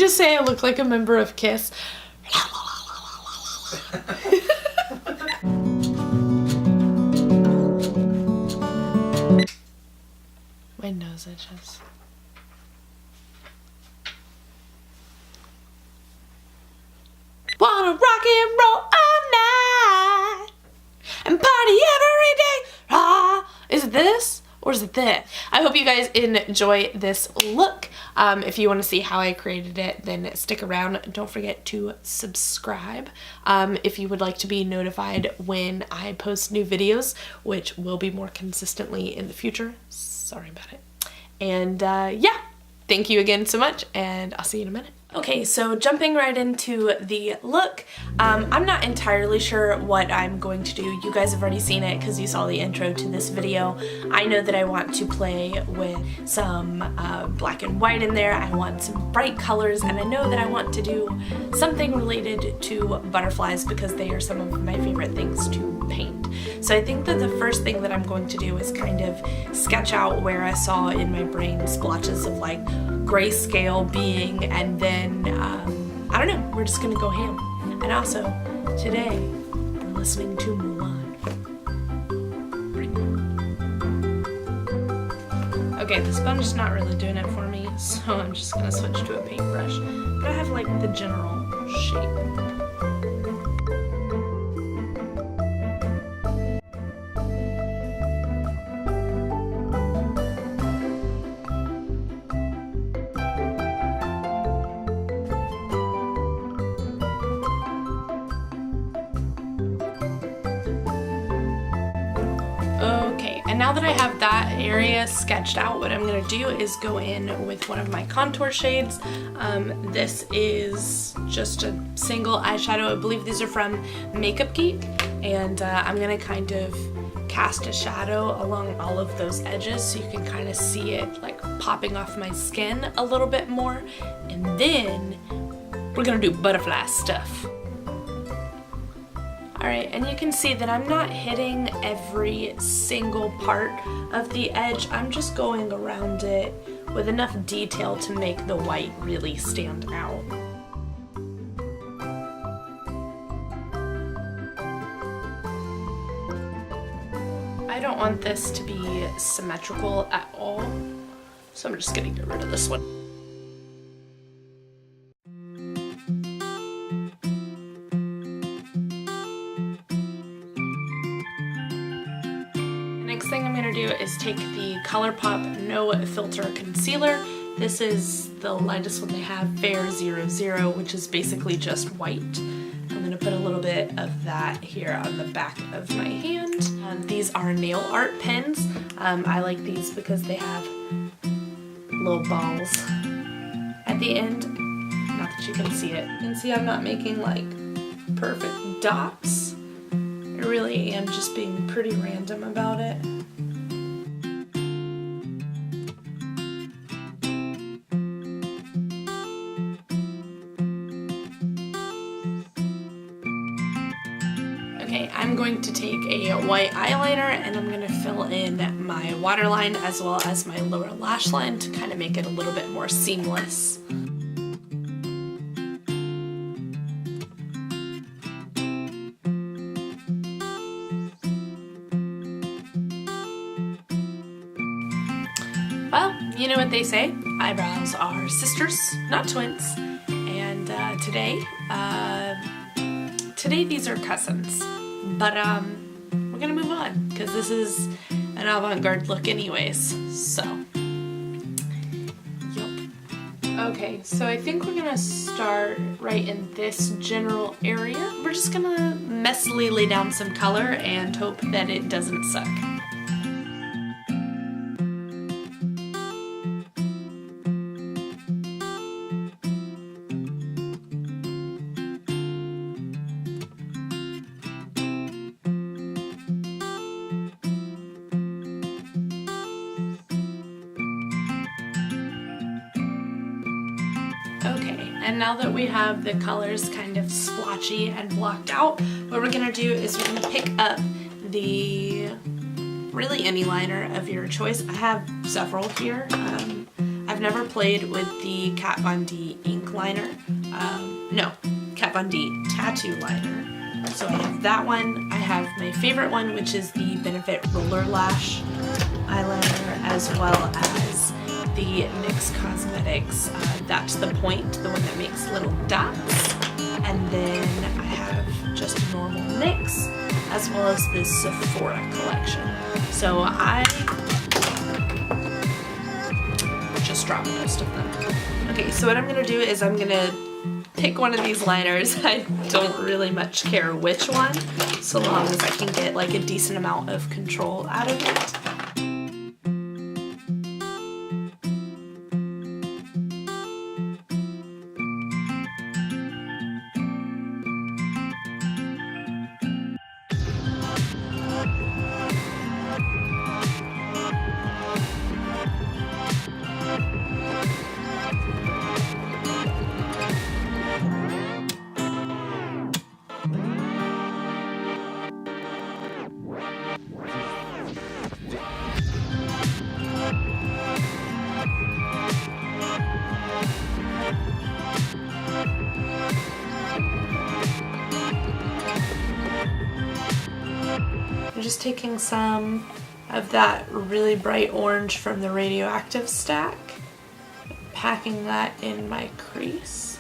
just say I look like a member of Kiss? My nose itches. Wanna rock and roll all night and party every day. Ah, is it this or is it this? I hope you guys enjoy this look. If you want to see how I created it, then stick around. Don't forget to subscribe if you would like to be notified when I post new videos, which will be more consistently in the future. Sorry about it. And yeah, thank you again so much, and I'll see you in a minute. Okay, so jumping right into the look, I'm not entirely sure what I'm going to do. You guys have already seen it because you saw the intro to this video. I know that I want to play with some black and white in there. I want some bright colors, and I know that I want to do something related to butterflies because they are some of my favorite things to paint. So I think that the first thing that I'm going to do is kind of sketch out where I saw in my brain splotches of like grayscale being, and then I don't know, we're just gonna go ham. And also, today we're listening to Mulan. Okay, the sponge is not really doing it for me, so I'm just gonna switch to a paintbrush. But I have like the general shape. And now that I have that area sketched out, what I'm going to do is go in with one of my contour shades. This is just a single eyeshadow. I believe these are from Makeup Geek. And I'm going to kind of cast a shadow along all of those edges so you can kind of see it like popping off my skin a little bit more. And then we're going to do butterfly stuff. Alright, and you can see that I'm not hitting every single part of the edge. I'm just going around it with enough detail to make the white really stand out. I don't want this to be symmetrical at all, so I'm just going to get rid of this one. Next thing I'm going to do is take the ColourPop No Filter Concealer. This is the lightest one they have, Fair 00, which is basically just white. I'm going to put a little bit of that here on the back of my hand. These are nail art pens. I like these because they have little balls at the end. Not that you can see it. You can see I'm not making like perfect dots. I really am just being pretty random about it. Okay, I'm going to take a white eyeliner and I'm going to fill in my waterline as well as my lower lash line to kind of make it a little bit more seamless. Well, you know what they say, eyebrows are sisters, not twins, and today these are cousins, but we're gonna move on, because this is an Avant Garde look anyways, so, yup. Okay, so I think we're gonna start right in this general area. We're just gonna messily lay down some color and hope that it doesn't suck. Okay, and now that we have the colors kind of splotchy and blocked out, what we're going to do is we're going to pick up really any liner of your choice. I have several here. I've never played with the Kat Von D ink liner. No, Kat Von D tattoo liner. So I have that one. I have my favorite one, which is the Benefit Roller Lash eyeliner, as well as the NYX Cosmetics That's the Point, the one that makes little dots. And then I have just normal NYX, as well as this Sephora collection. So I just dropped most of them. Okay, so what I'm gonna do is I'm gonna pick one of these liners. I don't really much care which one, so long as I can get like a decent amount of control out of it. I'm just taking some of that really bright orange from the Radioactive stack, packing that in my crease.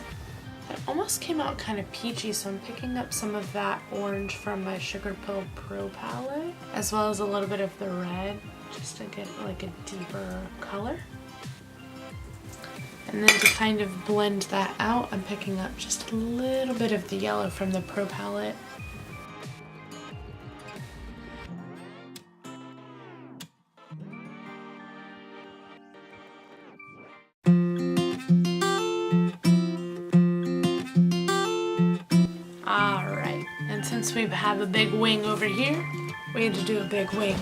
It almost came out kind of peachy, so I'm picking up some of that orange from my Sugarpill Pro Palette, as well as a little bit of the red, just to get like a deeper color. And then to kind of blend that out, I'm picking up just a little bit of the yellow from the Pro Palette. Alright, and since we have a big wing over here, we had to do a big wing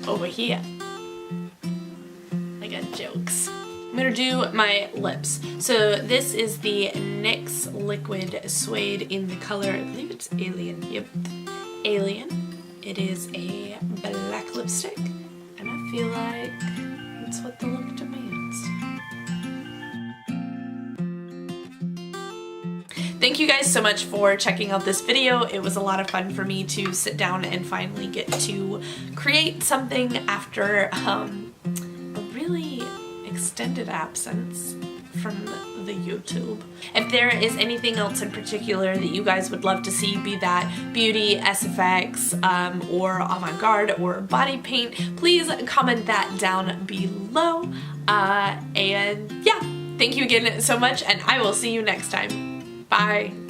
over here. I got jokes. I'm gonna do my lips. So this is the NYX Liquid Suede in the color, I believe it's Alien. Yep, Alien. It is a black lipstick, and I feel like that's what the look demands. Thank you guys so much for checking out this video. It was a lot of fun for me to sit down and finally get to create something after a really extended absence from the YouTube. If there is anything else in particular that you guys would love to see, be that beauty, SFX, or Avant Garde, or body paint, please comment that down below. And yeah, thank you again so much, and I will see you next time. Bye.